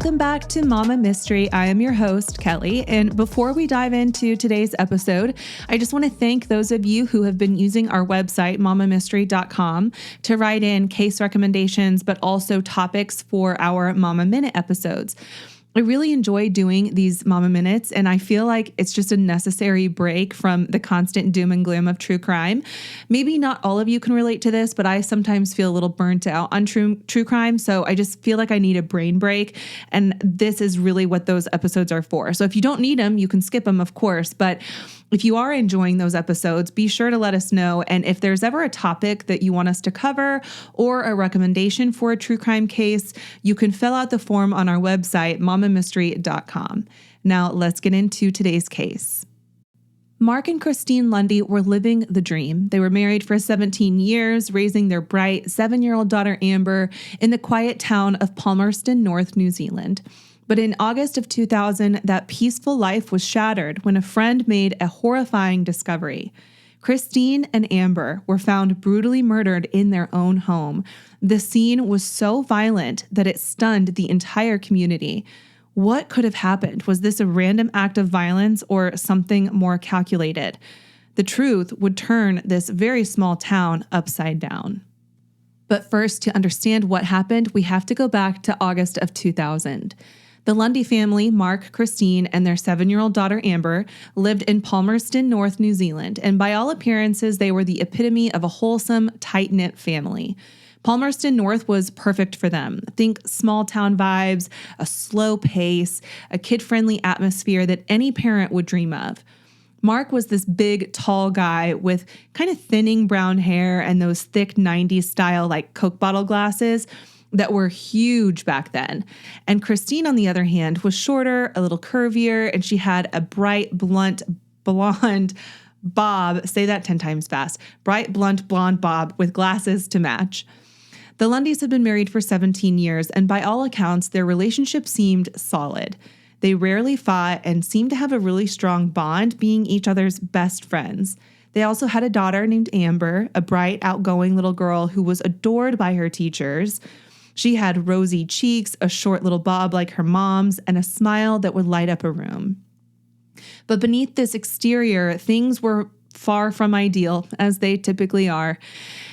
Welcome back to Mama Mystery. I am your host, Kelly. And before we dive into today's episode, I just want to thank those of you who have been using our website, mamamystery.com, to write in case recommendations, but also topics for our Mama Minute episodes. I really enjoy doing these Mama Minutes, and I feel like it's just a necessary break from the constant doom and gloom of true crime. Maybe not all of you can relate to this, but I sometimes feel a little burnt out on true crime, so I just feel like I need a brain break, and this is really what those episodes are for. So if you don't need them, you can skip them, of course, but if you are enjoying those episodes, be sure to let us know. And if there's ever a topic that you want us to cover or a recommendation for a true crime case, you can fill out the form on our website, mamamystery.com. Now let's get into today's case. Mark and Christine Lundy were living the dream. They were married for 17 years, raising their bright 7-year-old daughter Amber in the quiet town of Palmerston North, New Zealand. But in August of 2000, that peaceful life was shattered when a friend made a horrifying discovery. Christine and Amber were found brutally murdered in their own home. The scene was so violent that it stunned the entire community. What could have happened? Was this a random act of violence or something more calculated? The truth would turn this very small town upside down. But first, to understand what happened, we have to go back to August of 2000. The Lundy family, Mark, Christine, and their 7-year-old daughter Amber, lived in Palmerston North, New Zealand, and by all appearances, they were the epitome of a wholesome, tight-knit family. Palmerston North was perfect for them. Think small town vibes, a slow pace, a kid-friendly atmosphere that any parent would dream of. Mark was this big, tall guy with kind of thinning brown hair and those thick 90s style like Coke bottle glasses that were huge back then. And Christine, on the other hand, was shorter, a little curvier, and she had a bright, blunt, blonde bob. Say that 10 times fast. Bright, blunt, blonde bob with glasses to match. The Lundys had been married for 17 years, and by all accounts, their relationship seemed solid. They rarely fought and seemed to have a really strong bond, being each other's best friends. They also had a daughter named Amber, a bright, outgoing little girl who was adored by her teachers. She had rosy cheeks, a short little bob like her mom's, and a smile that would light up a room. But beneath this exterior, things were far from ideal, as they typically are.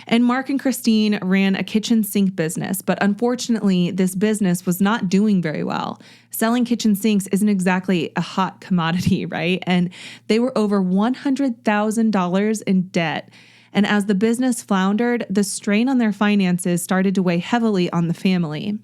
And Mark and Christine ran a kitchen sink business, but unfortunately, this business was not doing very well. Selling kitchen sinks isn't exactly a hot commodity, right? And they were over $100,000 in debt. And as the business floundered, the strain on their finances started to weigh heavily on the family.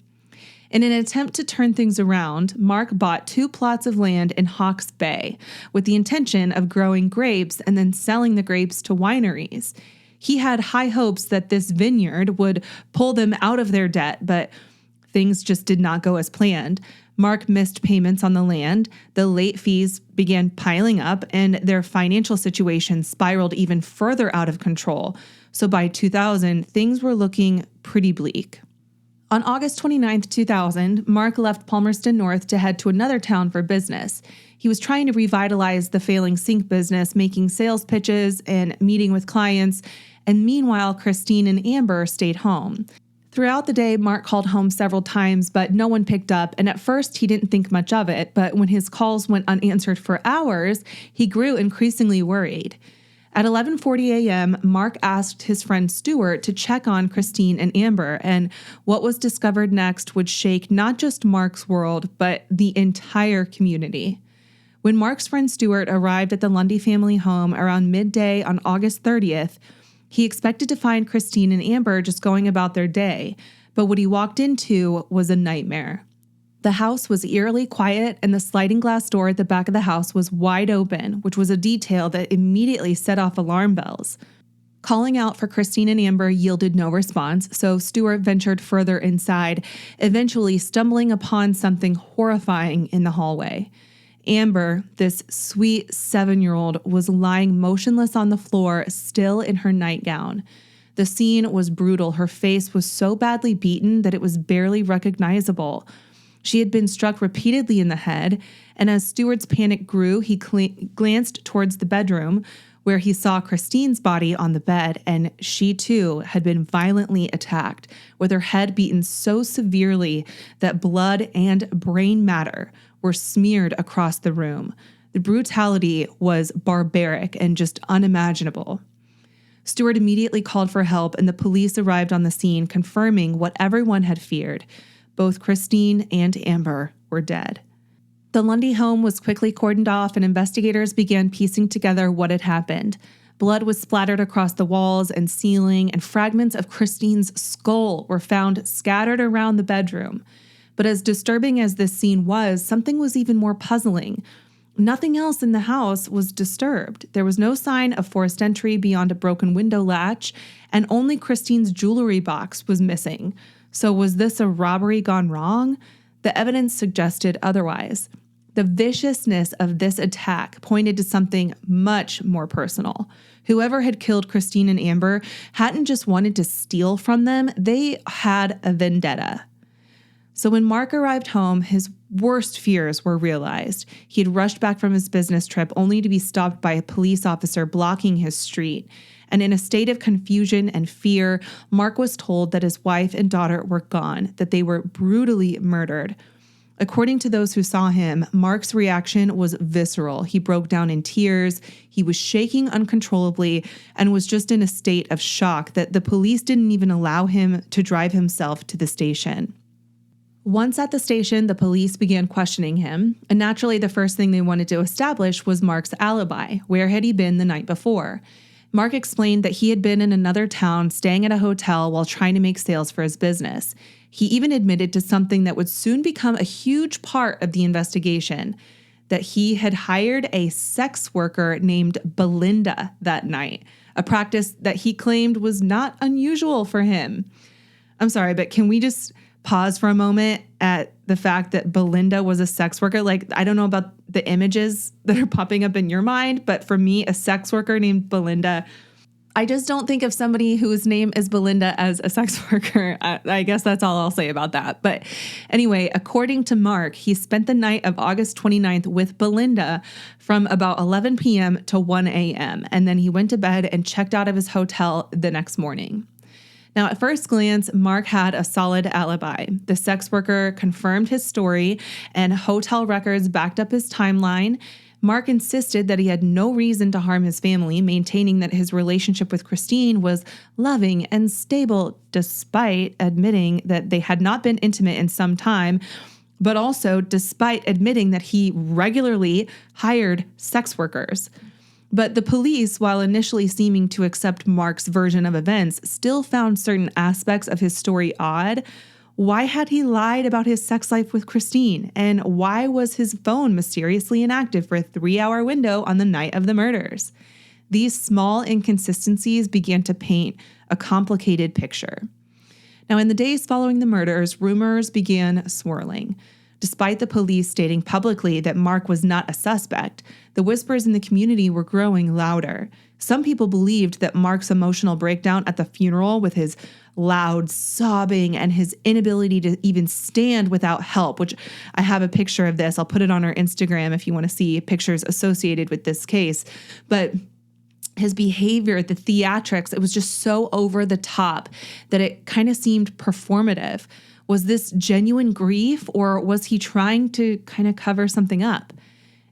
In an attempt to turn things around, Mark bought 2 plots of land in Hawke's Bay with the intention of growing grapes and then selling the grapes to wineries. He had high hopes that this vineyard would pull them out of their debt, but things just did not go as planned. Mark missed payments on the land, the late fees began piling up, and their financial situation spiraled even further out of control. So by 2000, things were looking pretty bleak. On August 29, 2000, Mark left Palmerston North to head to another town for business. He was trying to revitalize the failing sink business, making sales pitches and meeting with clients, and meanwhile, Christine and Amber stayed home. Throughout the day, Mark called home several times, but no one picked up, and at first he didn't think much of it, but when his calls went unanswered for hours, he grew increasingly worried. At 11:40 a.m., Mark asked his friend Stuart to check on Christine and Amber, and what was discovered next would shake not just Mark's world, but the entire community. When Mark's friend Stuart arrived at the Lundy family home around midday on August 30th, he expected to find Christine and Amber just going about their day, but what he walked into was a nightmare. The house was eerily quiet, and the sliding glass door at the back of the house was wide open, which was a detail that immediately set off alarm bells. Calling out for Christine and Amber yielded no response, so Stuart ventured further inside, eventually stumbling upon something horrifying in the hallway. Amber, this sweet 7-year-old, was lying motionless on the floor, still in her nightgown. The scene was brutal. Her face was so badly beaten that it was barely recognizable. She had been struck repeatedly in the head, and as Stuart's panic grew, he glanced towards the bedroom, where he saw Christine's body on the bed, and she too had been violently attacked, with her head beaten so severely that blood and brain matter were smeared across the room. The brutality was barbaric and just unimaginable. Stewart immediately called for help, and the police arrived on the scene, confirming what everyone had feared. Both Christine and Amber were dead. The Lundy home was quickly cordoned off, and investigators began piecing together what had happened. Blood was splattered across the walls and ceiling, and fragments of Christine's skull were found scattered around the bedroom. But as disturbing as this scene was, something was even more puzzling. Nothing else in the house was disturbed. There was no sign of forced entry beyond a broken window latch, and only Christine's jewelry box was missing. So was this a robbery gone wrong? The evidence suggested otherwise. The viciousness of this attack pointed to something much more personal. Whoever had killed Christine and Amber hadn't just wanted to steal from them, they had a vendetta. So when Mark arrived home, his worst fears were realized. He had rushed back from his business trip only to be stopped by a police officer blocking his street. And in a state of confusion and fear, Mark was told that his wife and daughter were gone, that they were brutally murdered. According to those who saw him, Mark's reaction was visceral. He broke down in tears, he was shaking uncontrollably, and was just in a state of shock that the police didn't even allow him to drive himself to the station. Once at the station, the police began questioning him, and naturally the first thing they wanted to establish was Mark's alibi. Where had he been the night before? Mark explained that he had been in another town staying at a hotel while trying to make sales for his business. He even admitted to something that would soon become a huge part of the investigation, that he had hired a sex worker named Belinda that night, a practice that he claimed was not unusual for him. I'm sorry, but can we just pause for a moment at the fact that Belinda was a sex worker? Like, I don't know about the images that are popping up in your mind, but for me, a sex worker named Belinda, I just don't think of somebody whose name is Belinda as a sex worker. I guess that's all I'll say about that. But anyway, according to Mark, he spent the night of August 29th with Belinda from about 11 p.m. to 1 a.m. And then he went to bed and checked out of his hotel the next morning. Now, at first glance, Mark had a solid alibi. The sex worker confirmed his story, and hotel records backed up his timeline. Mark insisted that he had no reason to harm his family, maintaining that his relationship with Christine was loving and stable, despite admitting that they had not been intimate in some time, but also despite admitting that he regularly hired sex workers. But the police, while initially seeming to accept Mark's version of events, still found certain aspects of his story odd. Why had he lied about his sex life with Christine? And why was his phone mysteriously inactive for a 3-hour window on the night of the murders? These small inconsistencies began to paint a complicated picture. Now, in the days following the murders, rumors began swirling. Despite the police stating publicly that Mark was not a suspect, the whispers in the community were growing louder. Some people believed that Mark's emotional breakdown at the funeral, with his loud sobbing and his inability to even stand without help, which I have a picture of this. I'll put it on our Instagram if you want to see pictures associated with this case. But his behavior, the theatrics, it was just so over the top that it kind of seemed performative. Was this genuine grief, or was he trying to kind of cover something up?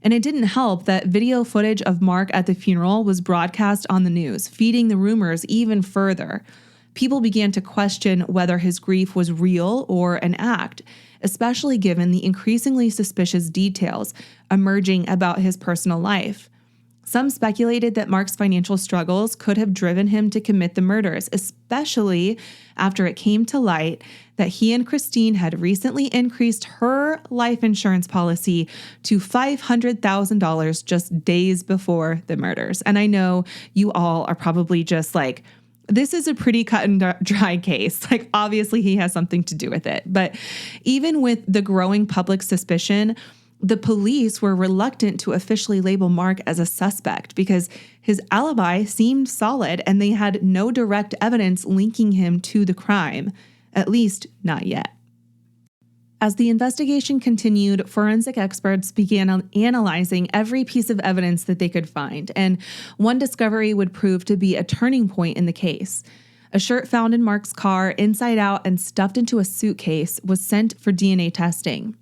And it didn't help that video footage of Mark at the funeral was broadcast on the news, feeding the rumors even further. People began to question whether his grief was real or an act, especially given the increasingly suspicious details emerging about his personal life. Some speculated that Mark's financial struggles could have driven him to commit the murders, especially after it came to light that he and Christine had recently increased her life insurance policy to $500,000 just days before the murders. And I know you all are probably just like, this is a pretty cut and dry case. Like, obviously he has something to do with it. But even with the growing public suspicion, the police were reluctant to officially label Mark as a suspect because his alibi seemed solid and they had no direct evidence linking him to the crime, at least not yet. As the investigation continued, forensic experts began analyzing every piece of evidence that they could find, and one discovery would prove to be a turning point in the case. A shirt found in Mark's car, inside out and stuffed into a suitcase, was sent for DNA testing.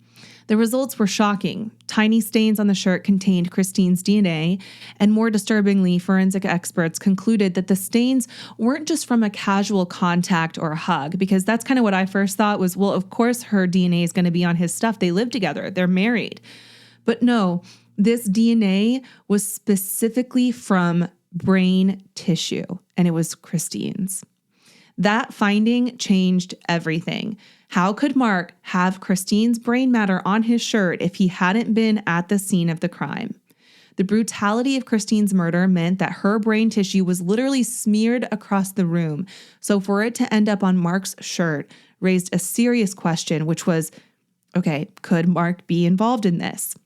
The results were shocking. Tiny stains on the shirt contained Christine's DNA, and more disturbingly, forensic experts concluded that the stains weren't just from a casual contact or a hug, because that's kind of what I first thought was, well, of course her DNA is going to be on his stuff. They live together. They're married. But no, this DNA was specifically from brain tissue, and it was Christine's. That finding changed everything. How could Mark have Christine's brain matter on his shirt if he hadn't been at the scene of the crime? The brutality of Christine's murder meant that her brain tissue was literally smeared across the room. So for it to end up on Mark's shirt raised a serious question, which was, okay, could Mark be involved in this?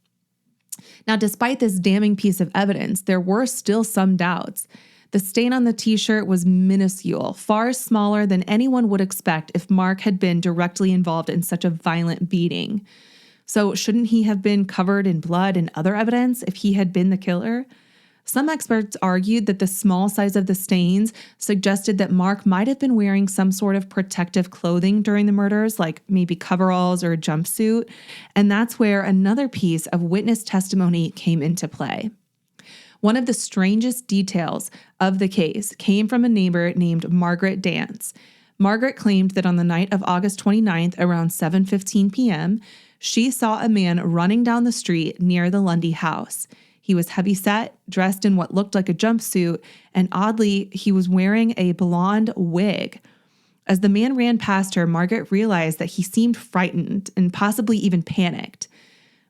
Now, despite this damning piece of evidence, there were still some doubts. The stain on the t-shirt was minuscule, far smaller than anyone would expect if Mark had been directly involved in such a violent beating. So shouldn't he have been covered in blood and other evidence if he had been the killer? Some experts argued that the small size of the stains suggested that Mark might have been wearing some sort of protective clothing during the murders, like maybe coveralls or a jumpsuit, and that's where another piece of witness testimony came into play. One of the strangest details of the case came from a neighbor named Margaret Dance. Margaret claimed that on the night of August 29th, around 7:15 p.m., she saw a man running down the street near the Lundy house. He was heavyset, dressed in what looked like a jumpsuit, and oddly, he was wearing a blonde wig. As the man ran past her, Margaret realized that he seemed frightened and possibly even panicked.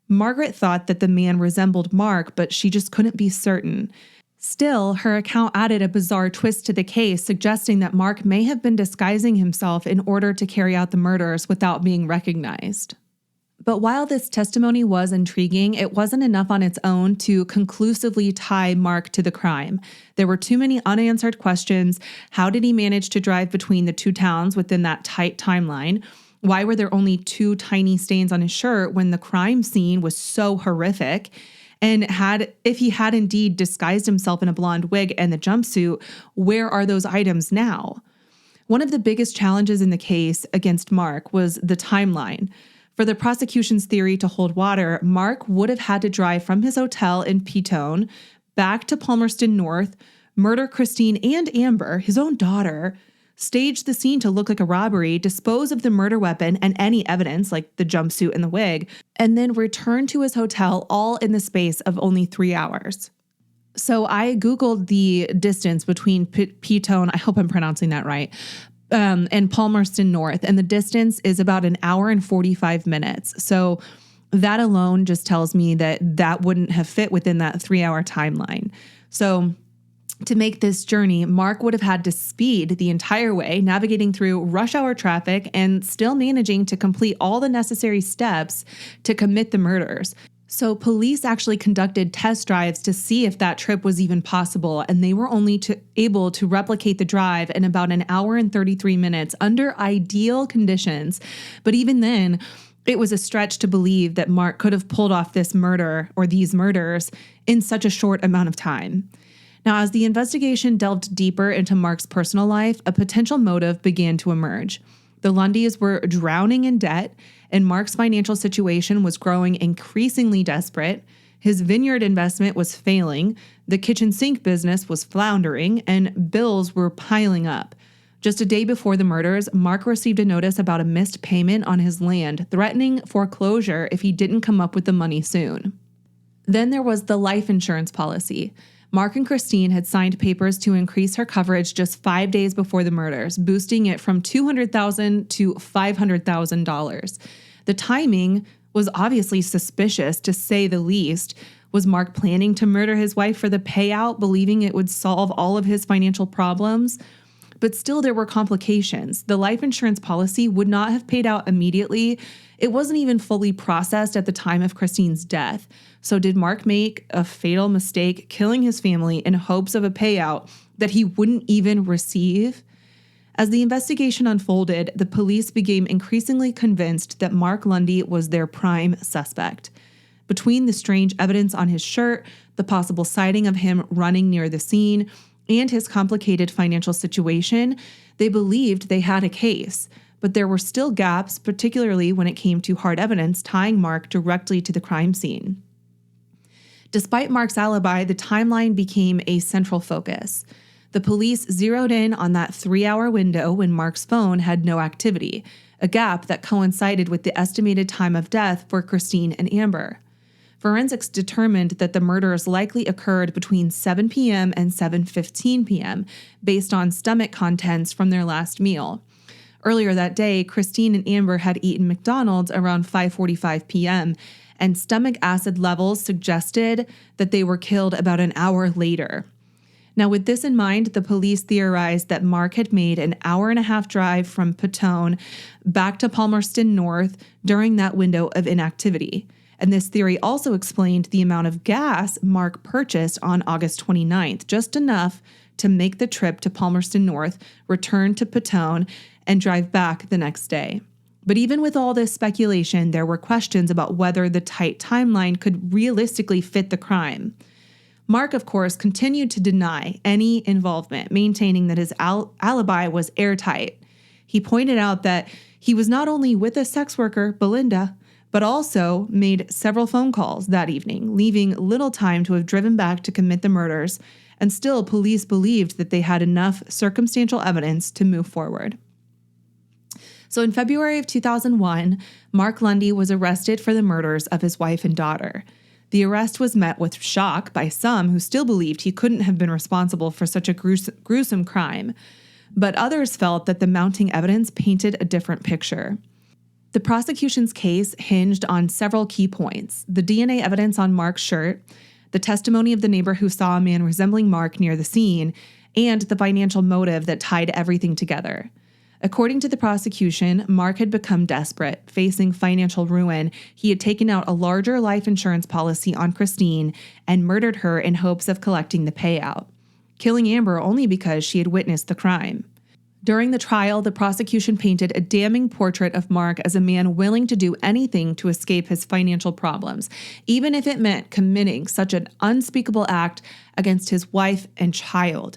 Margaret thought that the man resembled Mark, but she just couldn't be certain. Still, her account added a bizarre twist to the case, suggesting that Mark may have been disguising himself in order to carry out the murders without being recognized. But while this testimony was intriguing, it wasn't enough on its own to conclusively tie Mark to the crime. There were too many unanswered questions. How did he manage to drive between the two towns within that tight timeline? Why were there only 2 tiny stains on his shirt when the crime scene was so horrific? And if he had indeed disguised himself in a blonde wig and the jumpsuit, where are those items now? One of the biggest challenges in the case against Mark was the timeline. For the prosecution's theory to hold water, Mark would have had to drive from his hotel in Petone back to Palmerston North, murder Christine and Amber, his own daughter, stage the scene to look like a robbery, dispose of the murder weapon and any evidence like the jumpsuit and the wig, and then return to his hotel all in the space of only 3 hours. So I Googled the distance between Petone, I hope I'm pronouncing that right, and Palmerston North, and the distance is about an hour and 45 minutes. So that alone just tells me that that wouldn't have fit within that 3-hour timeline. So to make this journey, Mark would have had to speed the entire way, navigating through rush hour traffic and still managing to complete all the necessary steps to commit the murders. So police actually conducted test drives to see if that trip was even possible, and they were only able to replicate the drive in about an hour and 33 minutes under ideal conditions. But even then, it was a stretch to believe that Mark could have pulled off this murder or these murders in such a short amount of time. Now, as the investigation delved deeper into Mark's personal life, a potential motive began to emerge. The Lundys were drowning in debt, and Mark's financial situation was growing increasingly desperate. His vineyard investment was failing, the kitchen sink business was floundering, and bills were piling up. Just a day before the murders, Mark received a notice about a missed payment on his land, threatening foreclosure if he didn't come up with the money soon. Then there was the life insurance policy. Mark and Christine had signed papers to increase her coverage just 5 days before the murders, boosting it from $200,000 to $500,000. The timing was obviously suspicious, to say the least. Was Mark planning to murder his wife for the payout, believing it would solve all of his financial problems? But still, there were complications. The life insurance policy would not have paid out immediately. It wasn't even fully processed at the time of Christine's death. So did Mark make a fatal mistake, killing his family in hopes of a payout that he wouldn't even receive? As the investigation unfolded, the police became increasingly convinced that Mark Lundy was their prime suspect. Between the strange evidence on his shirt, the possible sighting of him running near the scene, and his complicated financial situation, they believed they had a case. But there were still gaps, particularly when it came to hard evidence tying Mark directly to the crime scene. Despite Mark's alibi, the timeline became a central focus. The police zeroed in on that 3-hour window when Mark's phone had no activity, a gap that coincided with the estimated time of death for Christine and Amber. Forensics determined that the murders likely occurred between 7 p.m. and 7:15 p.m., based on stomach contents from their last meal. Earlier that day, Christine and Amber had eaten McDonald's around 5:45 p.m., and stomach acid levels suggested that they were killed about an hour later. Now, with this in mind, the police theorized that Mark had made an hour-and-a-half drive from Petone back to Palmerston North during that window of inactivity. And this theory also explained the amount of gas Mark purchased on August 29th, just enough to make the trip to Palmerston North, return to Petone, and drive back the next day. But even with all this speculation, there were questions about whether the tight timeline could realistically fit the crime. Mark, of course, continued to deny any involvement, maintaining that his alibi was airtight. He pointed out that he was not only with a sex worker, Belinda, but also made several phone calls that evening, leaving little time to have driven back to commit the murders, and still police believed that they had enough circumstantial evidence to move forward. So in February of 2001, Mark Lundy was arrested for the murders of his wife and daughter. The arrest was met with shock by some who still believed he couldn't have been responsible for such a gruesome crime, but others felt that the mounting evidence painted a different picture. The prosecution's case hinged on several key points: the DNA evidence on Mark's shirt, the testimony of the neighbor who saw a man resembling Mark near the scene, and the financial motive that tied everything together. According to the prosecution, Mark had become desperate, facing financial ruin. He had taken out a larger life insurance policy on Christine and murdered her in hopes of collecting the payout, killing Amber only because she had witnessed the crime. During the trial, the prosecution painted a damning portrait of Mark as a man willing to do anything to escape his financial problems, even if it meant committing such an unspeakable act against his wife and child.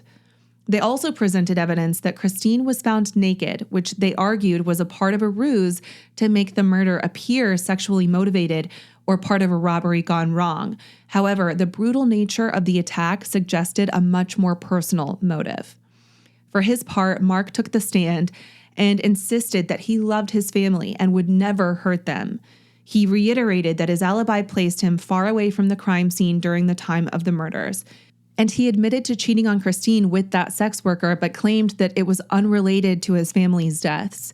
They also presented evidence that Christine was found naked, which they argued was a part of a ruse to make the murder appear sexually motivated or part of a robbery gone wrong. However, the brutal nature of the attack suggested a much more personal motive. For his part, Mark took the stand and insisted that he loved his family and would never hurt them. He reiterated that his alibi placed him far away from the crime scene during the time of the murders. And he admitted to cheating on Christine with that sex worker, but claimed that it was unrelated to his family's deaths.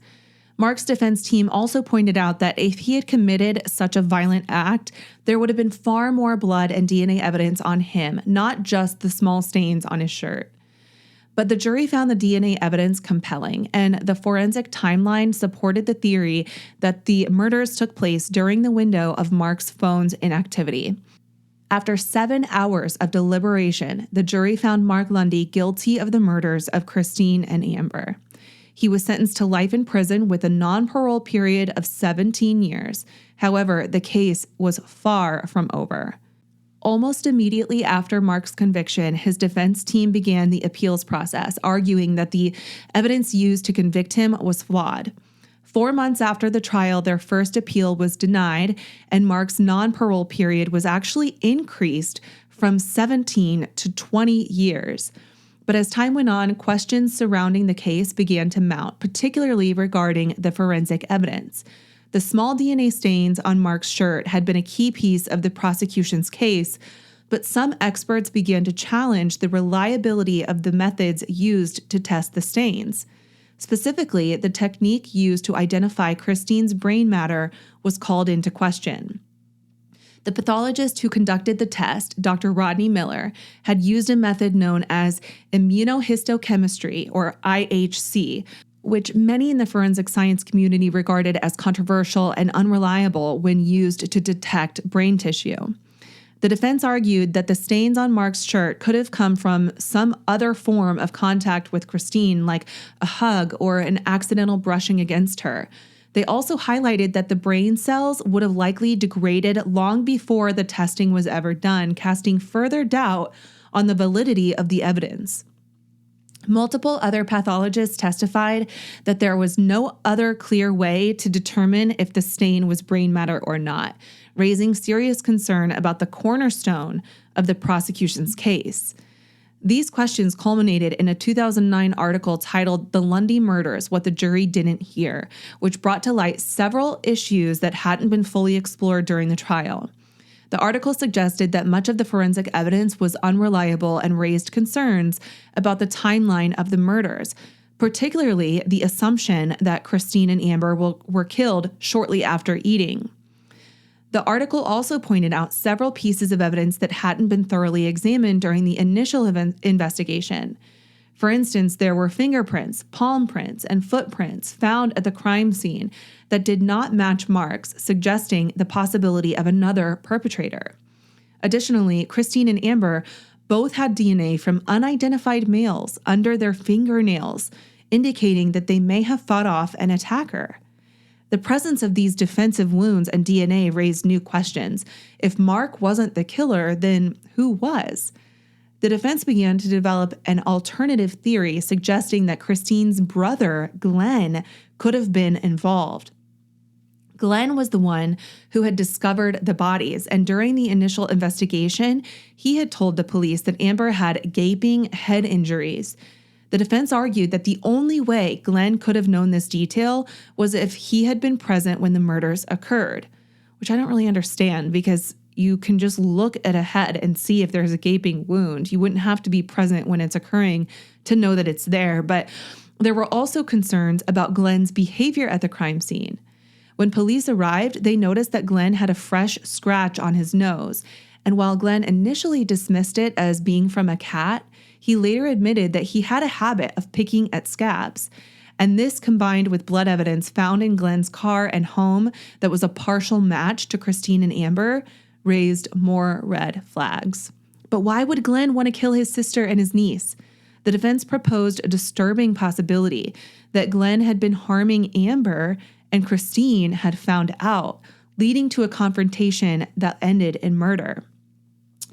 Mark's defense team also pointed out that if he had committed such a violent act, there would have been far more blood and DNA evidence on him, not just the small stains on his shirt. But the jury found the DNA evidence compelling, and the forensic timeline supported the theory that the murders took place during the window of Mark's phone's inactivity. After 7 hours of deliberation, the jury found Mark Lundy guilty of the murders of Christine and Amber. He was sentenced to life in prison with a non-parole period of 17 years. However, the case was far from over. Almost immediately after Mark's conviction, his defense team began the appeals process, arguing that the evidence used to convict him was flawed. 4 months after the trial, their first appeal was denied, and Mark's non-parole period was actually increased from 17 to 20 years. But as time went on, questions surrounding the case began to mount, particularly regarding the forensic evidence. The small DNA stains on Mark's shirt had been a key piece of the prosecution's case, but some experts began to challenge the reliability of the methods used to test the stains. Specifically, the technique used to identify Christine's brain matter was called into question. The pathologist who conducted the test, Dr. Rodney Miller, had used a method known as immunohistochemistry, or IHC, which many in the forensic science community regarded as controversial and unreliable when used to detect brain tissue. The defense argued that the stains on Mark's shirt could have come from some other form of contact with Christine, like a hug or an accidental brushing against her. They also highlighted that the brain cells would have likely degraded long before the testing was ever done, casting further doubt on the validity of the evidence. Multiple other pathologists testified that there was no other clear way to determine if the stain was brain matter or not, raising serious concern about the cornerstone of the prosecution's case. These questions culminated in a 2009 article titled "The Lundy Murders: What the Jury Didn't Hear," which brought to light several issues that hadn't been fully explored during the trial. The article suggested that much of the forensic evidence was unreliable and raised concerns about the timeline of the murders, particularly the assumption that Christine and Amber were killed shortly after eating. The article also pointed out several pieces of evidence that hadn't been thoroughly examined during the initial investigation. For instance, there were fingerprints, palm prints, and footprints found at the crime scene that did not match Mark's, suggesting the possibility of another perpetrator. Additionally, Christine and Amber both had DNA from unidentified males under their fingernails, indicating that they may have fought off an attacker. The presence of these defensive wounds and DNA raised new questions. If Mark wasn't the killer, then who was? The defense began to develop an alternative theory suggesting that Christine's brother, Glenn, could have been involved. Glenn was the one who had discovered the bodies, and during the initial investigation, he had told the police that Amber had gaping head injuries. The defense argued that the only way Glenn could have known this detail was if he had been present when the murders occurred, which I don't really understand because you can just look at a head and see if there's a gaping wound. You wouldn't have to be present when it's occurring to know that it's there. But there were also concerns about Glenn's behavior at the crime scene. When police arrived, they noticed that Glenn had a fresh scratch on his nose. And while Glenn initially dismissed it as being from a cat, he later admitted that he had a habit of picking at scabs. And this, combined with blood evidence found in Glenn's car and home that was a partial match to Christine and Amber, raised more red flags. But why would Glenn want to kill his sister and his niece? The defense proposed a disturbing possibility that Glenn had been harming Amber and Christine had found out, leading to a confrontation that ended in murder.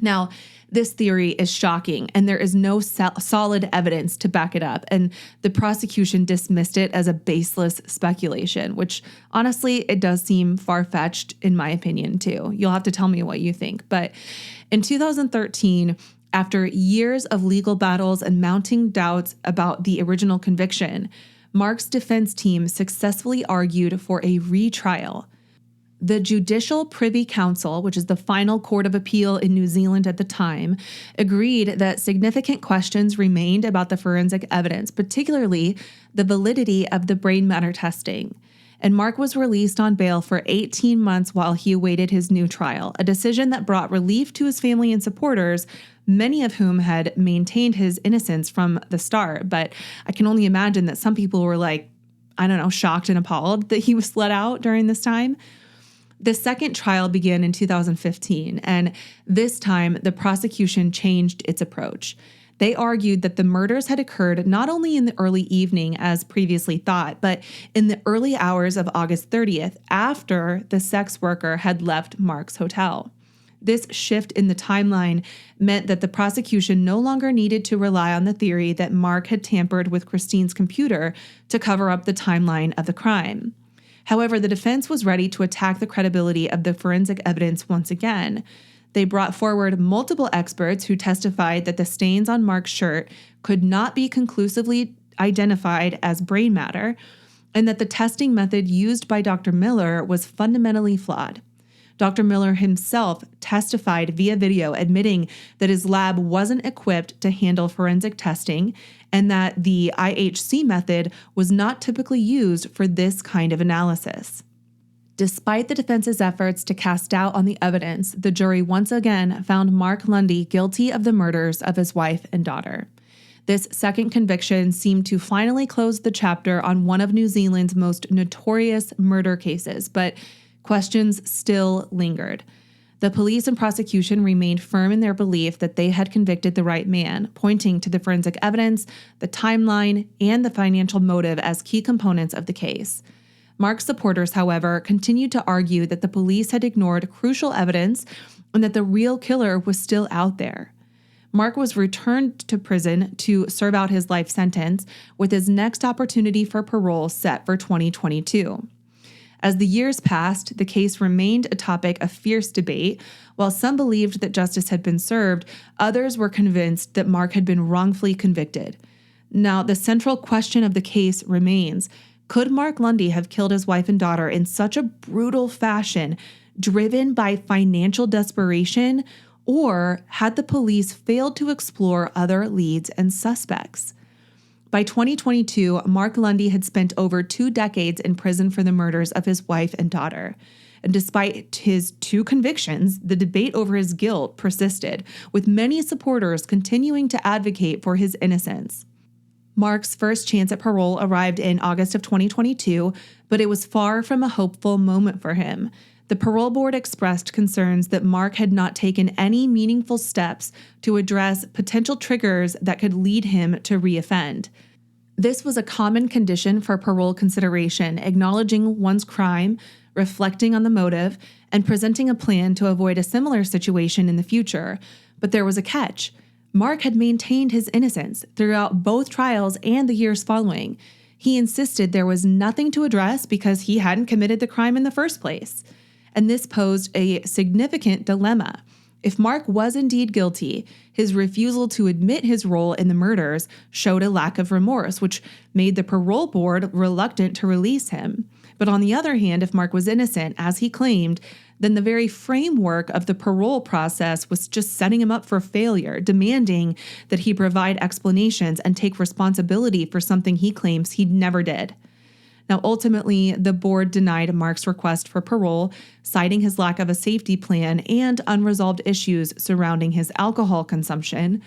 Now, this theory is shocking, and there is no solid evidence to back it up, and the prosecution dismissed it as a baseless speculation, which honestly, it does seem far-fetched in my opinion too. You'll have to tell me what you think. But in 2013, after years of legal battles and mounting doubts about the original conviction, Mark's defense team successfully argued for a retrial. The Judicial Privy Council, which is the final court of appeal in New Zealand at the time, agreed that significant questions remained about the forensic evidence, particularly the validity of the brain matter testing. And Mark was released on bail for 18 months while he awaited his new trial, a decision that brought relief to his family and supporters, many of whom had maintained his innocence from the start. But I can only imagine that some people were shocked and appalled that he was let out during this time. The second trial began in 2015, and this time the prosecution changed its approach. They argued that the murders had occurred not only in the early evening as previously thought, but in the early hours of August 30th after the sex worker had left Mark's hotel. This shift in the timeline meant that the prosecution no longer needed to rely on the theory that Mark had tampered with Christine's computer to cover up the timeline of the crime. However, the defense was ready to attack the credibility of the forensic evidence once again. They brought forward multiple experts who testified that the stains on Mark's shirt could not be conclusively identified as brain matter, and that the testing method used by Dr. Miller was fundamentally flawed. Dr. Miller himself testified via video admitting that his lab wasn't equipped to handle forensic testing and that the IHC method was not typically used for this kind of analysis. Despite the defense's efforts to cast doubt on the evidence, the jury once again found Mark Lundy guilty of the murders of his wife and daughter. This second conviction seemed to finally close the chapter on one of New Zealand's most notorious murder cases, but questions still lingered. The police and prosecution remained firm in their belief that they had convicted the right man, pointing to the forensic evidence, the timeline, and the financial motive as key components of the case. Mark's supporters, however, continued to argue that the police had ignored crucial evidence and that the real killer was still out there. Mark was returned to prison to serve out his life sentence, with his next opportunity for parole set for 2022. As the years passed, the case remained a topic of fierce debate. While some believed that justice had been served, others were convinced that Mark had been wrongfully convicted. Now, the central question of the case remains: could Mark Lundy have killed his wife and daughter in such a brutal fashion, driven by financial desperation, or had the police failed to explore other leads and suspects? By 2022, Mark Lundy had spent over 2 decades in prison for the murders of his wife and daughter. And despite his 2 convictions, the debate over his guilt persisted, with many supporters continuing to advocate for his innocence. Mark's first chance at parole arrived in August of 2022, but it was far from a hopeful moment for him. The parole board expressed concerns that Mark had not taken any meaningful steps to address potential triggers that could lead him to reoffend. This was a common condition for parole consideration, acknowledging one's crime, reflecting on the motive, and presenting a plan to avoid a similar situation in the future. But there was a catch. Mark had maintained his innocence throughout both trials and the years following. He insisted there was nothing to address because he hadn't committed the crime in the first place. And this posed a significant dilemma. If Mark was indeed guilty, his refusal to admit his role in the murders showed a lack of remorse, which made the parole board reluctant to release him. But on the other hand, if Mark was innocent, as he claimed, then the very framework of the parole process was just setting him up for failure, demanding that he provide explanations and take responsibility for something he claims he never did. Now, ultimately, the board denied Mark's request for parole, citing his lack of a safety plan and unresolved issues surrounding his alcohol consumption.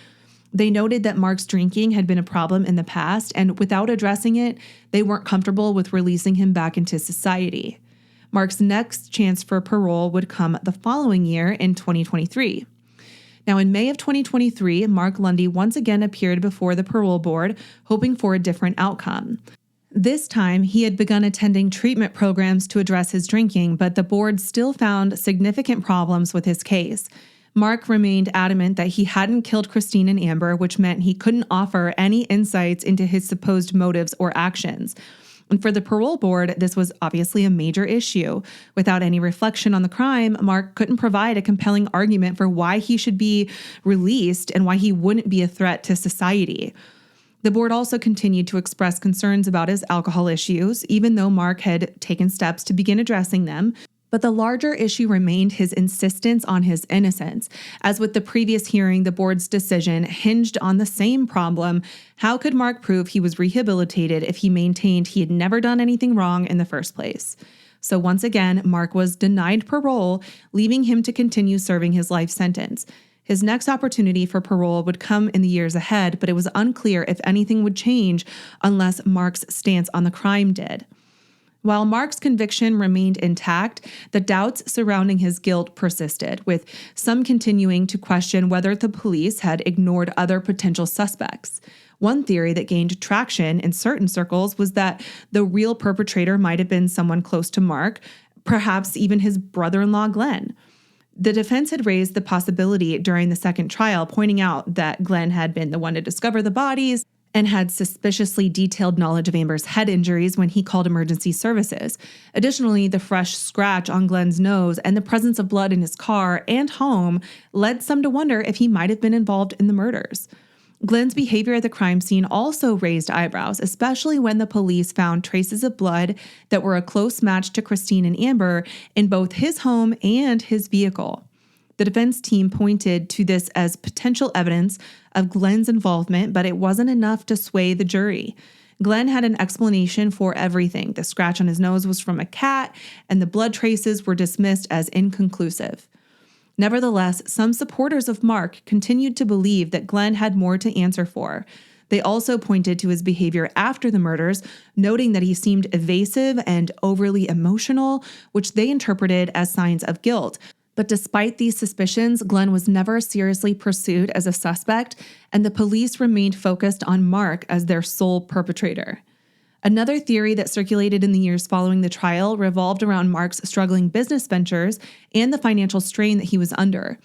They noted that Mark's drinking had been a problem in the past, and without addressing it, they weren't comfortable with releasing him back into society. Mark's next chance for parole would come the following year in 2023. Now, in May of 2023, Mark Lundy once again appeared before the parole board, hoping for a different outcome. This time, he had begun attending treatment programs to address his drinking, but the board still found significant problems with his case. Mark remained adamant that he hadn't killed Christine and Amber, which meant he couldn't offer any insights into his supposed motives or actions. And for the parole board, this was obviously a major issue. Without any reflection on the crime, Mark couldn't provide a compelling argument for why he should be released and why he wouldn't be a threat to society. The board also continued to express concerns about his alcohol issues, even though Mark had taken steps to begin addressing them. But the larger issue remained his insistence on his innocence. As with the previous hearing, the board's decision hinged on the same problem. How could Mark prove he was rehabilitated if he maintained he had never done anything wrong in the first place? So once again, Mark was denied parole, leaving him to continue serving his life sentence. His next opportunity for parole would come in the years ahead, but it was unclear if anything would change unless Mark's stance on the crime did. While Mark's conviction remained intact, the doubts surrounding his guilt persisted, with some continuing to question whether the police had ignored other potential suspects. One theory that gained traction in certain circles was that the real perpetrator might have been someone close to Mark, perhaps even his brother-in-law, Glenn. The defense had raised the possibility during the second trial, pointing out that Glenn had been the one to discover the bodies and had suspiciously detailed knowledge of Amber's head injuries when he called emergency services. Additionally, the fresh scratch on Glenn's nose and the presence of blood in his car and home led some to wonder if he might have been involved in the murders. Glenn's behavior at the crime scene also raised eyebrows, especially when the police found traces of blood that were a close match to Christine and Amber in both his home and his vehicle. The defense team pointed to this as potential evidence of Glenn's involvement, but it wasn't enough to sway the jury. Glenn had an explanation for everything. The scratch on his nose was from a cat, and the blood traces were dismissed as inconclusive. Nevertheless, some supporters of Mark continued to believe that Glenn had more to answer for. They also pointed to his behavior after the murders, noting that he seemed evasive and overly emotional, which they interpreted as signs of guilt. But despite these suspicions, Glenn was never seriously pursued as a suspect, and the police remained focused on Mark as their sole perpetrator. Another theory that circulated in the years following the trial revolved around Mark's struggling business ventures and the financial strain that he was under.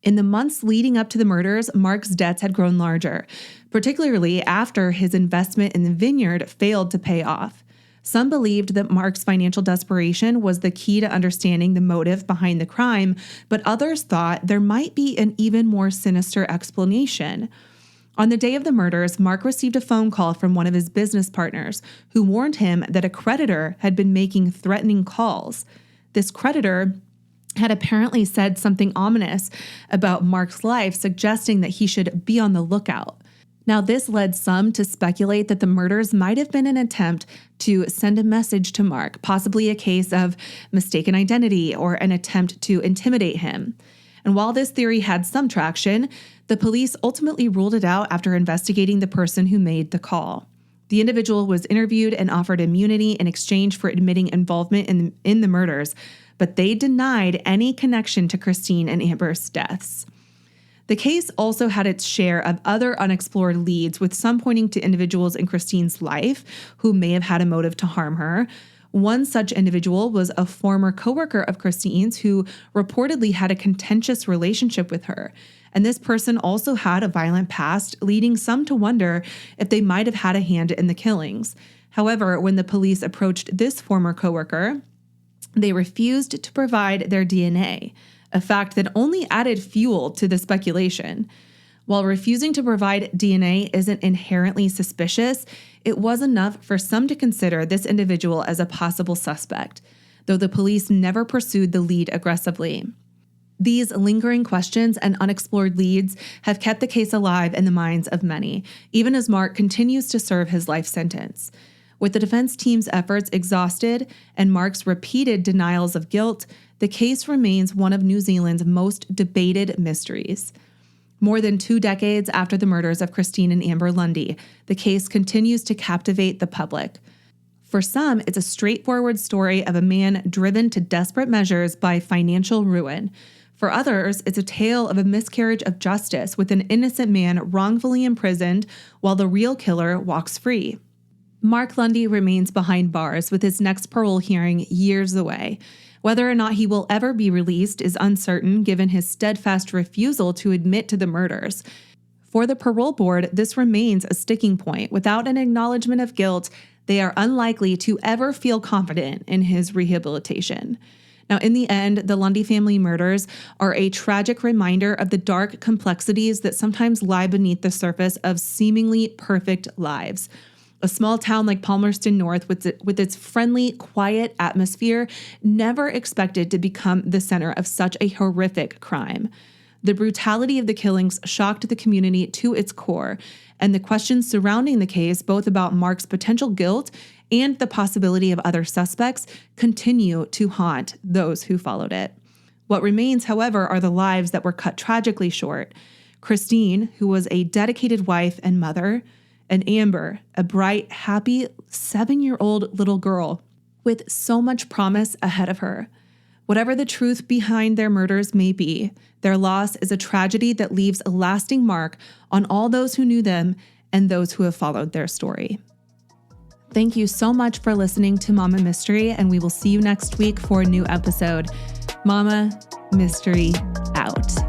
In the months leading up to the murders, Mark's debts had grown larger, particularly after his investment in the vineyard failed to pay off. Some believed that Mark's financial desperation was the key to understanding the motive behind the crime, but others thought there might be an even more sinister explanation. On the day of the murders, Mark received a phone call from one of his business partners who warned him that a creditor had been making threatening calls. This creditor had apparently said something ominous about Mark's life, suggesting that he should be on the lookout. Now, this led some to speculate that the murders might have been an attempt to send a message to Mark, possibly a case of mistaken identity or an attempt to intimidate him. And while this theory had some traction, the police ultimately ruled it out after investigating the person who made the call. The individual was interviewed and offered immunity in exchange for admitting involvement in the murders, but they denied any connection to Christine and Amber's deaths. The case also had its share of other unexplored leads, with some pointing to individuals in Christine's life who may have had a motive to harm her. One such individual was a former coworker of Christine's who reportedly had a contentious relationship with her. And this person also had a violent past, leading some to wonder if they might have had a hand in the killings. However, when the police approached this former coworker, they refused to provide their DNA, a fact that only added fuel to the speculation. While refusing to provide DNA isn't inherently suspicious, it was enough for some to consider this individual as a possible suspect, though the police never pursued the lead aggressively. These lingering questions and unexplored leads have kept the case alive in the minds of many, even as Mark continues to serve his life sentence. With the defense team's efforts exhausted and Mark's repeated denials of guilt, the case remains one of New Zealand's most debated mysteries. More than 2 decades after the murders of Christine and Amber Lundy, the case continues to captivate the public. For some, it's a straightforward story of a man driven to desperate measures by financial ruin. For others, it's a tale of a miscarriage of justice with an innocent man wrongfully imprisoned while the real killer walks free. Mark Lundy remains behind bars with his next parole hearing years away. Whether or not he will ever be released is uncertain given his steadfast refusal to admit to the murders. For the parole board, this remains a sticking point. Without an acknowledgement of guilt, they are unlikely to ever feel confident in his rehabilitation. Now, in the end, the Lundy family murders are a tragic reminder of the dark complexities that sometimes lie beneath the surface of seemingly perfect lives. A small town like Palmerston North, with its friendly, quiet atmosphere, never expected to become the center of such a horrific crime. The brutality of the killings shocked the community to its core, and the questions surrounding the case, both about Mark's potential guilt and the possibility of other suspects, continue to haunt those who followed it. What remains, however, are the lives that were cut tragically short. Christine, who was a dedicated wife and mother, and Amber, a bright, happy 7-year-old little girl with so much promise ahead of her. Whatever the truth behind their murders may be, their loss is a tragedy that leaves a lasting mark on all those who knew them and those who have followed their story. Thank you so much for listening to Mama Mystery, and we will see you next week for a new episode. Mama Mystery out.